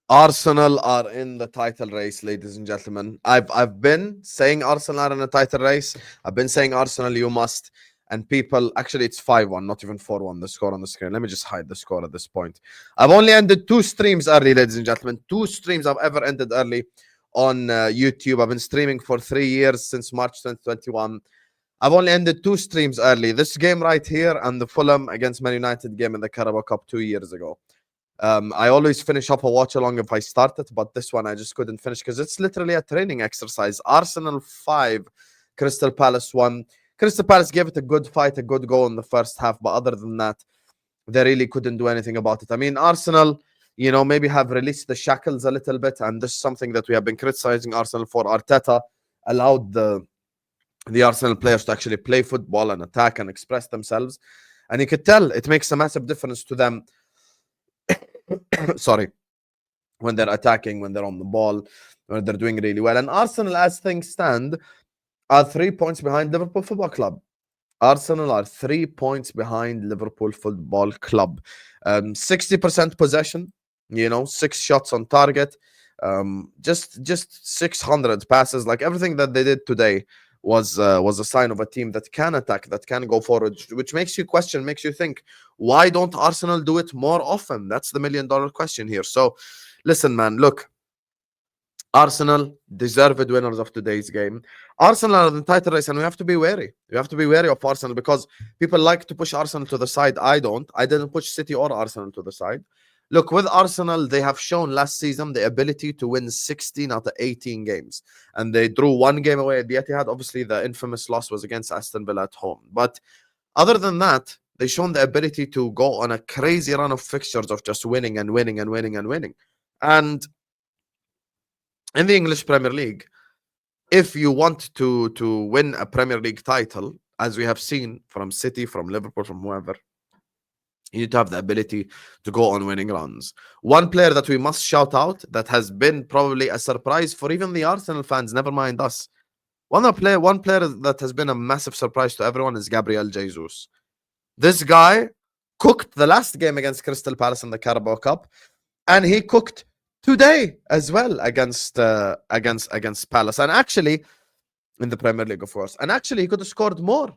Arsenal are in the title race, ladies and gentlemen. I've been saying Arsenal are in a title race. I've been saying Arsenal, you must. And people, actually, it's 5-1, not even 4-1, the score on the screen. Let me just hide the score at this point. I've only ended 2 streams early, ladies and gentlemen. 2 streams I've ever ended early on YouTube. I've been streaming for 3 years since March 2021. I've only ended 2 streams early. This game right here and the Fulham against Man United game in the Carabao Cup 2 years ago. I always finish up a watch along if I start it, but this one I just couldn't finish because it's literally a training exercise. Arsenal 5, Crystal Palace 1. Crystal Palace gave it a good fight, a good goal in the first half, but other than that, they really couldn't do anything about it. I mean, Arsenal, maybe have released the shackles a little bit, and this is something that we have been criticizing Arsenal for. Arteta allowed the Arsenal players to actually play football and attack and express themselves, and you could tell it makes a massive difference to them. Sorry, when they're attacking, when they're on the ball, when they're doing really well. And Arsenal, as things stand, are 3 points behind Liverpool Football Club. Arsenal are 3 points behind Liverpool Football Club. 60% possession, 6 shots on target, just 600 passes. Like everything that they did today was a sign of a team that can attack, that can go forward, which makes you question, makes you think, why don't Arsenal do it more often? That's the $1 million question here. So listen, man, look, Arsenal, deserved winners of today's game. Arsenal are in the title race, and we have to be wary. We have to be wary of Arsenal because people like to push Arsenal to the side. I don't. I didn't push City or Arsenal to the side. Look, with Arsenal, they have shown last season the ability to win 16 out of 18 games. And they drew 1 game away at the Etihad. Obviously, the infamous loss was against Aston Villa at home. But other than that, they've shown the ability to go on a crazy run of fixtures of just winning and winning and winning and winning. And in the English Premier League, if you want to win a Premier League title, as we have seen from City, from Liverpool, from whoever, you need to have the ability to go on winning runs. One player that we must shout out that has been probably a surprise for even the Arsenal fans, never mind us. One player that has been a massive surprise to everyone is Gabriel Jesus. This guy cooked the last game against Crystal Palace in the Carabao Cup, and he cooked today as well against Palace, and actually in the Premier League, of course. And actually, he could have scored more.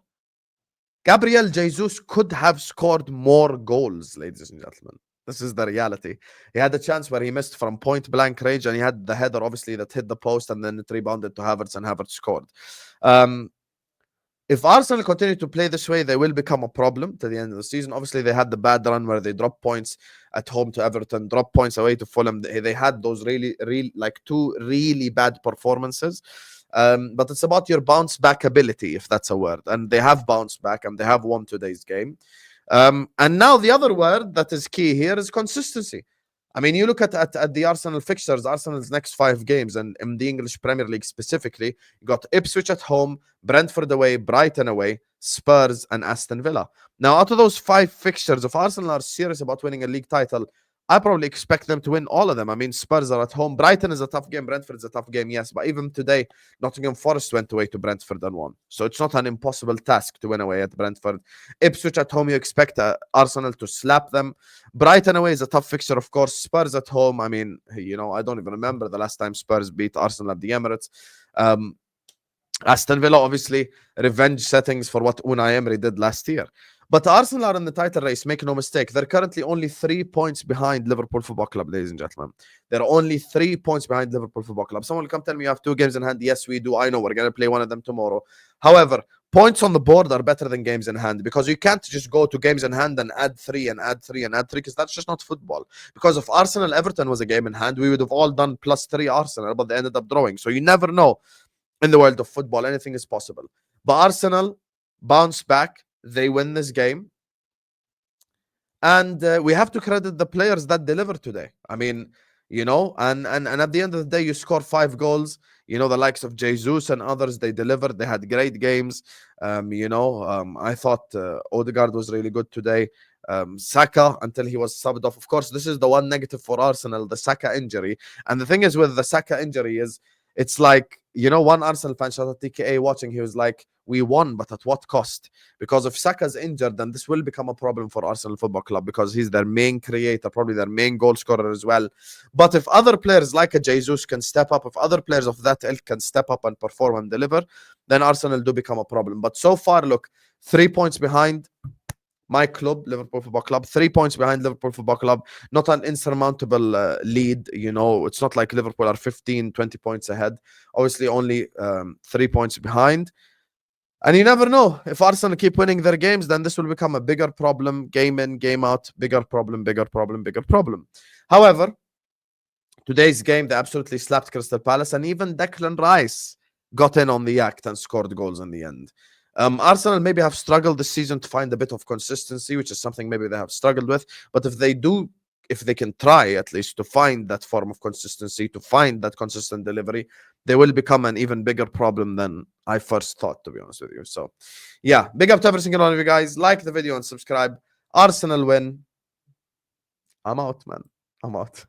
Gabriel Jesus could have scored more goals, ladies and gentlemen. This is the reality. He had a chance where he missed from point blank range, and he had the header, obviously, that hit the post, and then it rebounded to Havertz, and Havertz scored. If Arsenal continue to play this way, they will become a problem to the end of the season. Obviously, they had the bad run where they dropped points at home to Everton, dropped points away to Fulham. They had those really, like 2 really bad performances. But it's about your bounce back ability, if that's a word. And they have bounced back, and they have won today's game. And now the other word that is key here is consistency. I mean, you look at the Arsenal fixtures, Arsenal's next 5 games, and in the English Premier League specifically, you got Ipswich at home, Brentford away, Brighton away, Spurs, and Aston Villa. Now, out of those 5 fixtures, if Arsenal are serious about winning a league title, I probably expect them to win all of them. I mean, Spurs are at home. Brighton is a tough game. Brentford is a tough game, yes. But even today, Nottingham Forest went away to Brentford and won. So it's not an impossible task to win away at Brentford. Ipswich at home, you expect Arsenal to slap them. Brighton away is a tough fixture, of course. Spurs at home, I mean, I don't even remember the last time Spurs beat Arsenal at the Emirates. Aston Villa, obviously, revenge settings for what Unai Emery did last year. But Arsenal are in the title race, make no mistake. They're currently only 3 points behind Liverpool Football Club, ladies and gentlemen. They're only 3 points behind Liverpool Football Club. Someone will come tell me you have 2 games in hand. Yes, we do. I know we're going to play one of them tomorrow. However, points on the board are better than games in hand, because you can't just go to games in hand and add 3 and add 3 and add 3, because that's just not football. Because if Arsenal-Everton was a game in hand, we would have all done +3 Arsenal, but they ended up drawing. So you never know. In the world of football, anything is possible. But Arsenal bounce back. They win this game. And we have to credit the players that delivered today. I mean, and at the end of the day, you score 5 goals. The likes of Jesus and others, they delivered. They had great games. I thought Odegaard was really good today. Saka, until he was subbed off. Of course, this is the one negative for Arsenal, the Saka injury. And the thing is with the Saka injury is, It's like, you know, one Arsenal fan, shout out TKA watching, he was like, we won, but at what cost? Because if Saka's injured, then this will become a problem for Arsenal Football Club, because he's their main creator, probably their main goal scorer as well. But if other players like a Jesus can step up, if other players of that ilk can step up and perform and deliver, then Arsenal do become a problem. But so far, look, 3 points behind my club, Liverpool Football Club, 3 points behind Liverpool Football Club, not an insurmountable lead. You know, it's not like Liverpool are 15, 20 points ahead. Obviously, only 3 points behind. And you never know. If Arsenal keep winning their games, then this will become a bigger problem. Game in, game out, bigger problem, bigger problem, bigger problem. However, today's game, they absolutely slapped Crystal Palace, and even Declan Rice got in on the act and scored goals in the end. Arsenal maybe have struggled this season to find a bit of consistency, which is something maybe they have struggled with. But if they do, if they can try at least to find that form of consistency, to find that consistent delivery, they will become an even bigger problem than I first thought, to be honest with you. So, yeah, big up to every single one of you guys. Like the video and subscribe. Arsenal win. I'm out, man. I'm out.